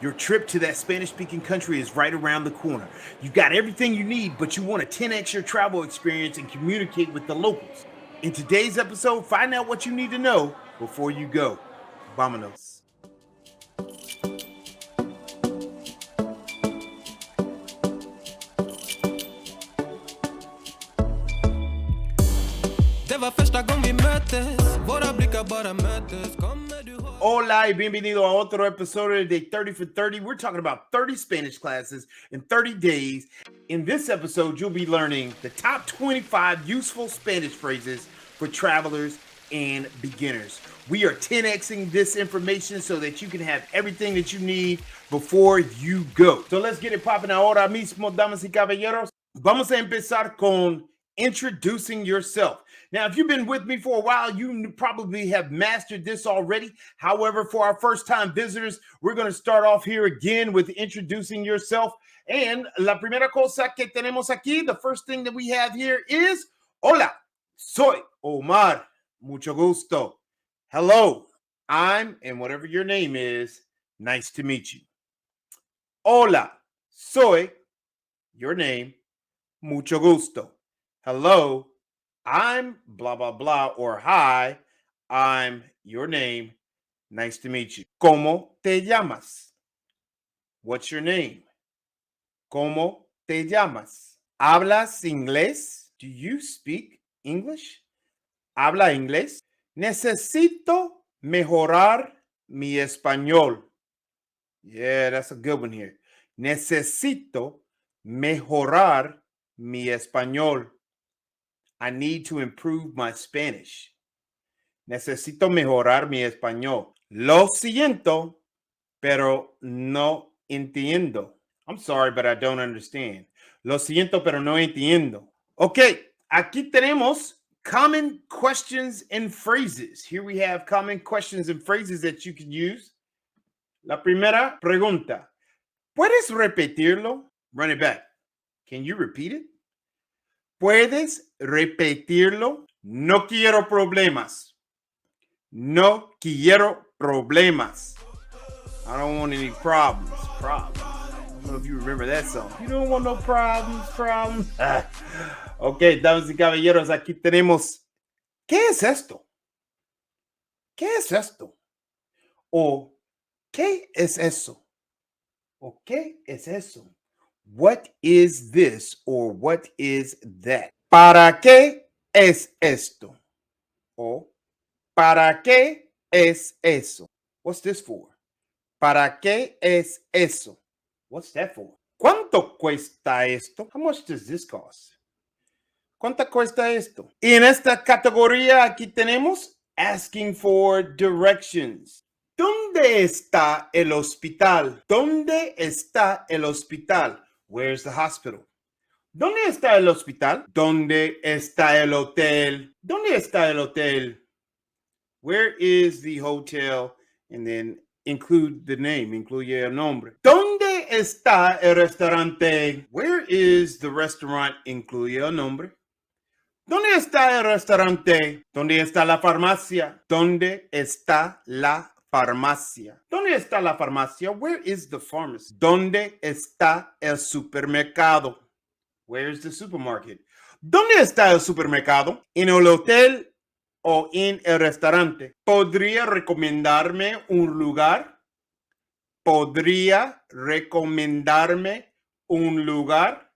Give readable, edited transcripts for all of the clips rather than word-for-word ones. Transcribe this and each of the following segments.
Your trip to that Spanish-speaking country is right around the corner. You got everything you need, but you want to 10x your travel experience and communicate with the locals. In today's episode, find out what you need to know before you go. Vámonos. Hola y bienvenido a otro episodio de 30 for 30. We're talking about 30 Spanish classes in 30 days. In this episode, you'll be learning the top 25 useful Spanish phrases for travelers and beginners. We are 10xing this information so that you can have everything that you need before you go. So let's get it popping ahora mismo, damas y caballeros. Vamos a empezar con introducing yourself. Now, if you've been with me for a while, you probably have mastered this already. However, for our first-time visitors, we're going to start off here again with introducing yourself. And la primera cosa que tenemos aquí, the first thing that we have here is, hola, soy Omar. Mucho gusto. Hello, I'm, and whatever your name is, nice to meet you. Hola, soy, your name, mucho gusto. Hello, I'm blah, blah, blah, or hi, I'm your name. Nice to meet you. ¿Cómo te llamas? What's your name? ¿Cómo te llamas? ¿Hablas inglés? Do you speak English? ¿Habla inglés? Necesito mejorar mi español. Yeah, that's a good one here. Necesito mejorar mi español. I need to improve my Spanish. Necesito mejorar mi español. Lo siento, pero no entiendo. I'm sorry, but I don't understand. Lo siento, pero no entiendo. Okay, aquí tenemos common questions and phrases. Here we have common questions and phrases that you can use. La primera pregunta. ¿Puedes repetirlo? Run it back. Can you repeat it? ¿Puedes repetirlo? No quiero problemas. No quiero problemas. I don't want any problems. Problems. I don't know if you remember that song. You don't want no problems, problems. Ok, damas y caballeros, aquí tenemos. ¿Qué es esto? ¿Qué es esto? O ¿qué es eso? O ¿qué es eso? What is this or what is that? ¿Para qué es esto? O ¿para qué es eso? What's this for? ¿Para qué es eso? What's that for? ¿Cuánto cuesta esto? How much does this cost? ¿Cuánto cuesta esto? Y en esta categoría aquí tenemos asking for directions. ¿Dónde está el hospital? ¿Dónde está el hospital? Where's the hospital? ¿Dónde está el hospital? ¿Dónde está el hotel? ¿Dónde está el hotel? Where is the hotel? And then include the name, incluye el nombre. ¿Dónde está el restaurante? Where is the restaurant? Incluye el nombre. ¿Dónde está el restaurante? ¿Dónde está la farmacia? ¿Dónde está la farmacia? ¿Dónde está la farmacia? Where is the pharmacy? ¿Dónde está el supermercado? Where is the supermarket? ¿Dónde está el supermercado? ¿En el hotel o en el restaurante? ¿Podría recomendarme un lugar? ¿Podría recomendarme un lugar?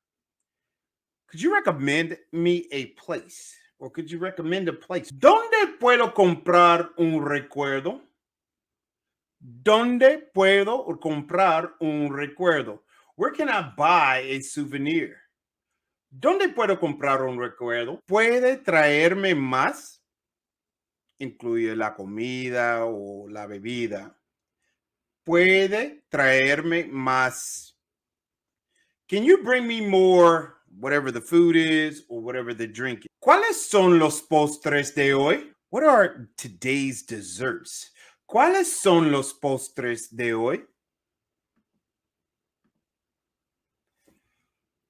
Could you recommend me a place? Or could you recommend a place? ¿Dónde puedo comprar un recuerdo? ¿Dónde puedo comprar un recuerdo? Where can I buy a souvenir? ¿Dónde puedo comprar un recuerdo? ¿Puede traerme más? Incluye la comida o la bebida. ¿Puede traerme más? Can you bring me more, whatever the food is or whatever the drink is? ¿Cuáles son los postres de hoy? What are today's desserts? ¿Cuáles son los postres de hoy?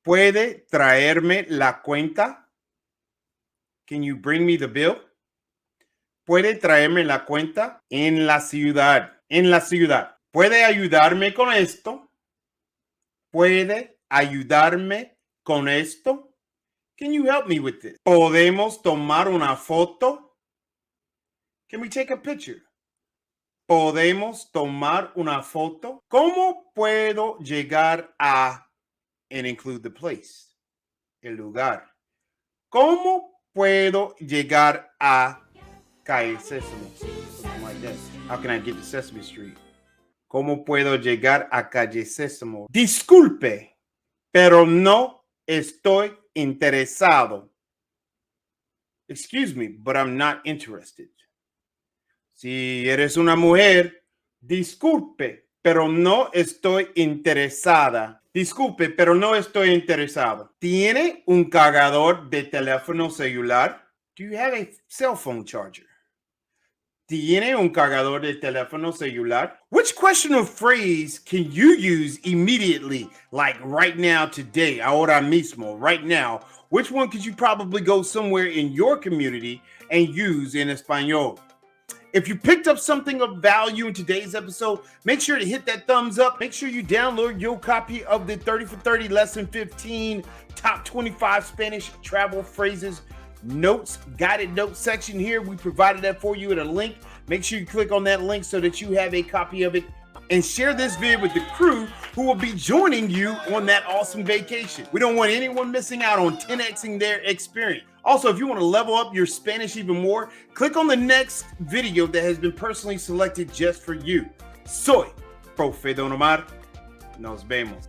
¿Puede traerme la cuenta? Can you bring me the bill? ¿Puede traerme la cuenta? En la ciudad. En la ciudad. ¿Puede ayudarme con esto? ¿Puede ayudarme con esto? Can you help me with this? ¿Podemos tomar una foto? Can we take a picture? ¿Podemos tomar una foto? ¿Cómo puedo llegar a and include the place? El lugar. ¿Cómo puedo llegar a Calle Sesame? Something like that. How can I get to Sesame Street? ¿Cómo puedo llegar a Calle Sésamo? Disculpe, pero no estoy interesado. Excuse me, but I'm not interested. Si eres una mujer, disculpe, pero no estoy interesada. Disculpe, pero no estoy interesado. ¿Tiene un cargador de teléfono celular? Do you have a cell phone charger? ¿Tiene un cargador de teléfono celular? Which question or phrase can you use immediately, like right now, today, ahora mismo, right now? Which one could you probably go somewhere in your community and use in Espanol? If you picked up something of value in today's episode, make sure to hit that thumbs up. Make sure you download your copy of the 30 for 30 Lesson 15 Top 25 Spanish Travel Phrases Notes, guided notes section here. We provided that for you at a link. Make sure you click on that link so that you have a copy of it, and share this video with the crew who will be joining you on that awesome vacation. We don't want anyone missing out on 10xing their experience. Also, if you want to level up your Spanish even more, click on the next video that has been personally selected just for you. Soy Profe Don Omar. Nos vemos.